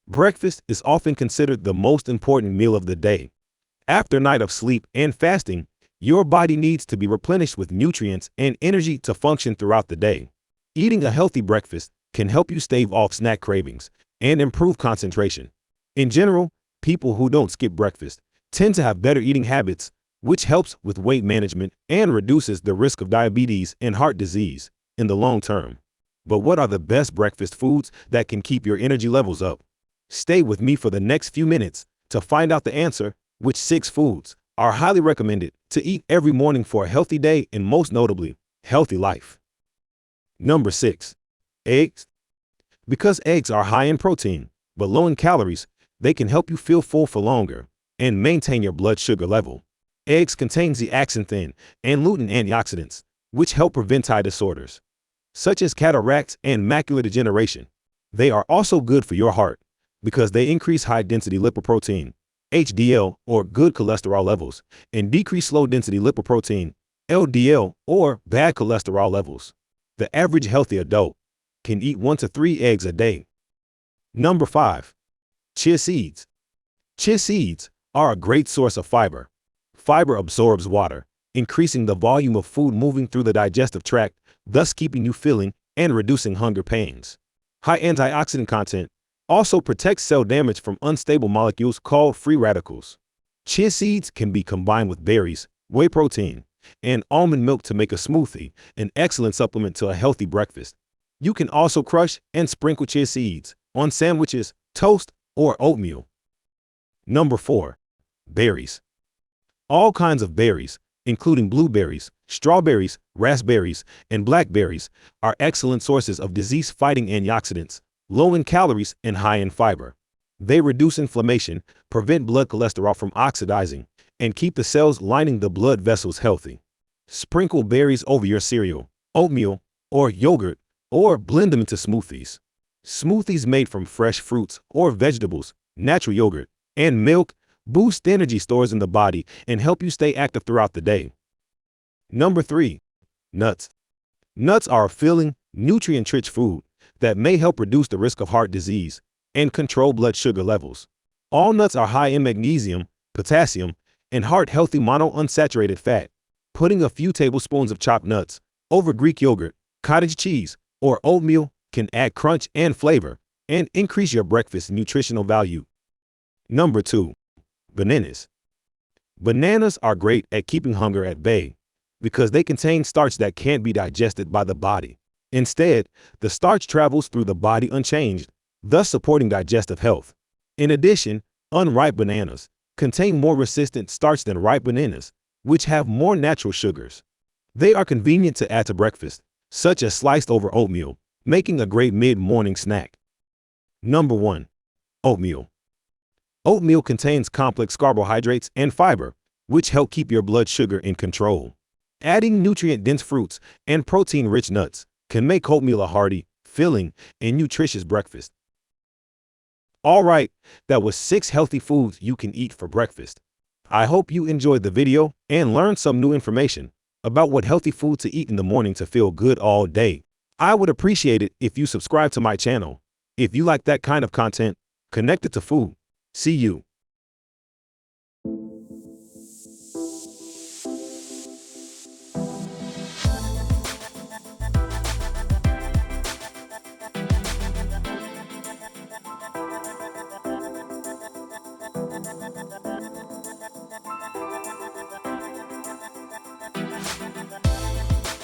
Breakfast is often considered the most important meal of the day. After a night of sleep and fasting, your body needs to be replenished with nutrients and energy to function throughout the day. Eating a healthy breakfast can help you stave off snack cravings and improve concentration. In general, people who don't skip breakfast tend to have better eating habits, which helps with weight management and reduces the risk of diabetes and heart disease in the long term. But what are the best breakfast foods that can keep your energy levels up? Stay with me for the next few minutes to find out the answer. Which 6 foods are highly recommended to eat every morning for a healthy day and, most notably, healthy life? Number 6. Eggs. Because eggs are high in protein but low in calories, they can help you feel full for longer and maintain your blood sugar level. Eggs contain zeaxanthin and lutein antioxidants, which help prevent eye disorders, such as cataracts and macular degeneration. They are also good for your heart because they increase high-density lipoprotein, HDL, or good cholesterol levels, and decrease low-density lipoprotein, LDL, or bad cholesterol levels. The average healthy adult can eat 1 to 3 eggs a day. Number 5. Chia seeds. Chia seeds are a great source of fiber. Fiber absorbs water, increasing the volume of food moving through the digestive tract, thus keeping you filling and reducing hunger pains. High antioxidant content also protects cell damage from unstable molecules called free radicals. Chia seeds can be combined with berries, whey protein, and almond milk to make a smoothie, an excellent supplement to a healthy breakfast. You can also crush and sprinkle chia seeds on sandwiches, toast, or oatmeal. Number 4. Berries. All kinds of berries, including blueberries, strawberries, raspberries, and blackberries, are excellent sources of disease-fighting antioxidants, low in calories and high in fiber. They reduce inflammation, prevent blood cholesterol from oxidizing, and keep the cells lining the blood vessels healthy. Sprinkle berries over your cereal, oatmeal, or yogurt, or blend them into smoothies. Smoothies made from fresh fruits or vegetables, natural yogurt, and milk boost energy stores in the body and help you stay active throughout the day. Number 3. Nuts. Nuts are a filling, nutrient-rich food that may help reduce the risk of heart disease and control blood sugar levels. All nuts are high in magnesium, potassium, and heart-healthy monounsaturated fat. Putting a few tablespoons of chopped nuts over Greek yogurt, cottage cheese, or oatmeal can add crunch and flavor and increase your breakfast nutritional value. Number 2. Bananas. Bananas are great at keeping hunger at bay because they contain starch that can't be digested by the body. Instead, the starch travels through the body unchanged, thus supporting digestive health. In addition, unripe bananas contain more resistant starch than ripe bananas, which have more natural sugars. They are convenient to add to breakfast, such as sliced over oatmeal, making a great mid-morning snack. Number 1. Oatmeal. Oatmeal contains complex carbohydrates and fiber, which help keep your blood sugar in control. Adding nutrient-dense fruits and protein-rich nuts can make oatmeal a hearty, filling, and nutritious breakfast. All right, that was 6 healthy foods you can eat for breakfast. I hope you enjoyed the video and learned some new information about what healthy food to eat in the morning to feel good all day. I would appreciate it if you subscribe to my channel. If you like that kind of content connected to food. See you.